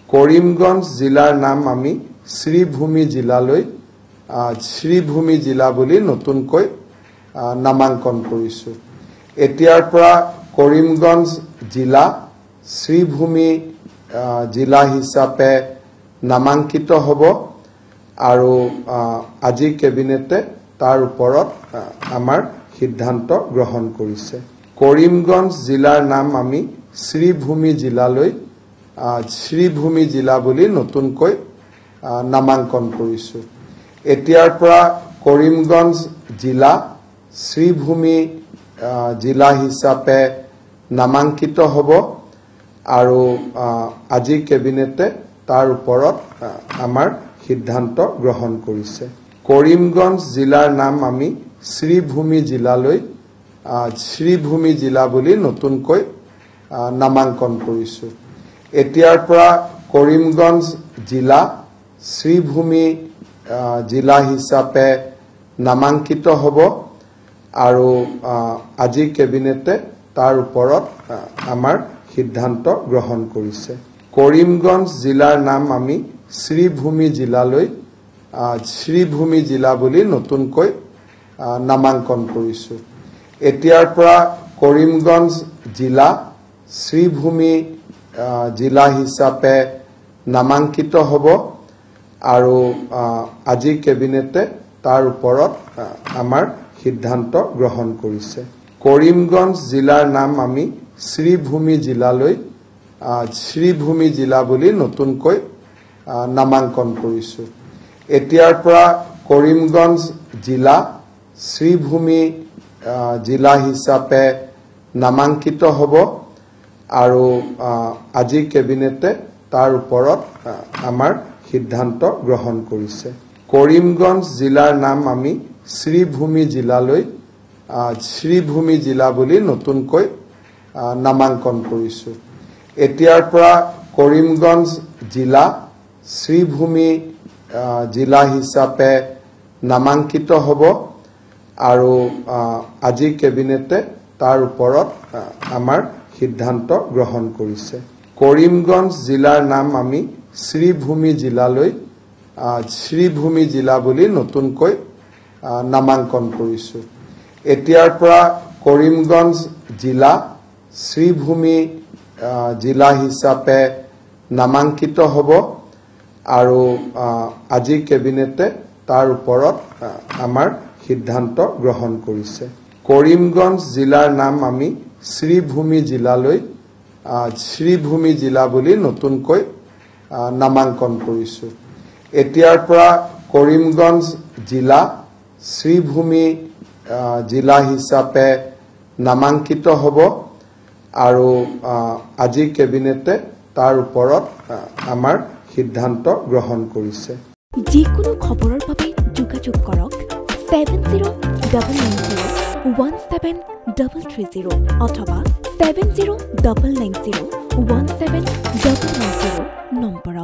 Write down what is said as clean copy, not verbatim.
কৰিমগঞ্জ জিলাৰ নাম আমি শ্ৰীভূমি জিলালৈ শ্ৰীভূমি জিলা বুলি নতুনকৈ নামাঙ্কন কৰিছো এতিয়াৰ পৰা কৰিমগঞ্জ জিলা শ্ৰীভূমি জিলা হিচাপে নামাঙ্কিত হ'ব আৰু আজি কেবিনেটে তাৰ ওপৰত আমাৰ সিদ্ধান্ত গ্ৰহণ কৰিছে কৰিমগঞ্জ জিলাৰ নাম আমি শ্ৰীভূমি জিলালৈ শ্ৰীভূমি জিলা বুলি নতুনকৈ নামাঙ্কন কৰিছো এতিয়াৰ পৰা কৰিমগঞ্জ জিলা শ্ৰীভূমি জিলা হিচাপে নামাঙ্কিত হ'ব আৰু আজি কেবিনেটে তাৰ ওপৰত আমাৰ সিদ্ধান্ত গ্ৰহণ কৰিছে কৰিমগঞ্জ জিলাৰ নাম আমি শ্ৰীভূমি জিলালৈ শ্ৰীভূমি জিলা বুলি নতুনকৈ নামাঙ্কন কৰিছো এতিয়াৰ পৰা কৰিমগঞ্জ জিলা শ্ৰীভূমি জিলা হিচাপে নামাঙ্কিত হ'ব আৰু আজি কেবিনেটে তাৰ ওপৰত আমাৰ সিদ্ধান্ত গ্ৰহণ কৰিছে কৰিমগঞ্জ জিলাৰ নাম আমি শ্ৰীভূমি জিলালৈ শ্ৰীভূমি জিলা বুলি নতুনকৈ নামাঙ্কন কৰিছো এতিয়াৰ পৰা কৰিমগঞ্জ জিলা শ্ৰীভূমি জিলা হিচাপে নামাঙ্কিত হ'ব আৰু আজি কেবিনেটে তাৰ ওপৰত আমাৰ সিদ্ধান্ত গ্ৰহণ কৰিছে কৰিমগঞ্জ জিলাৰ নাম আমি শ্ৰীভূমি জিলালৈ শ্ৰীভূমি জিলা বুলি নতুনকৈ নামাঙ্কন কৰিছো এতিয়াৰ পৰা কৰিমগঞ্জ জিলা শ্ৰীভূমি জিলা হিচাপে নামাঙ্কিত হ'ব আৰু আজি কেবিনেটে তাৰ ওপৰত আমাৰ সিদ্ধান্ত গ্ৰহণ কৰিছে কৰিমগঞ্জ জিলাৰ নাম আমি শ্ৰীভূমি জিলালৈ শ্ৰীভূমি জিলা বুলি নতুনকৈ নামাঙ্কন কৰিছো এতিয়াৰ পৰা কৰিমগঞ্জ জিলা শ্ৰীভূমি জিলা হিচাপে নামাঙ্কিত হ'ব আৰু আজি কেবিনেটে তাৰ ওপৰত আমাৰ সিদ্ধান্ত গ্ৰহণ কৰিছে কৰিমগঞ্জ জিলাৰ নাম আমি শ্ৰীভূমি জিলালৈ শ্ৰীভূমি জিলা বুলি নতুনকৈ নামাঙ্কন কৰিছো এতিয়াৰ পৰা কৰিমগঞ্জ জিলা শ্ৰীভূমি জিলা হিচাপে নামাঙ্কিত হ'ব আৰু আজি কেবিনেটে তাৰ ওপৰত আমাৰ সিদ্ধান্ত গ্ৰহণ কৰিছে কৰিমগঞ্জ জিলাৰ নাম আমি শ্ৰীভূমি জিলালৈ শ্ৰীভূমি জিলা বুলি নতুনকৈ নামাঙ্কন কৰিছো এতিয়াৰ পৰা কৰিমগঞ্জ জিলা শ্ৰীভূমি জিলা হিচাপে নামাঙ্কিত হ'ব আৰু আজি কেবিনেটে তাৰ ওপৰত আমাৰ সিদ্ধান্ত গ্ৰহণ কৰিছে যিকোনো খবৰৰ বাবে যোগাযোগ কৰক 7099017330 অথবা 7099017390 নম্বৰত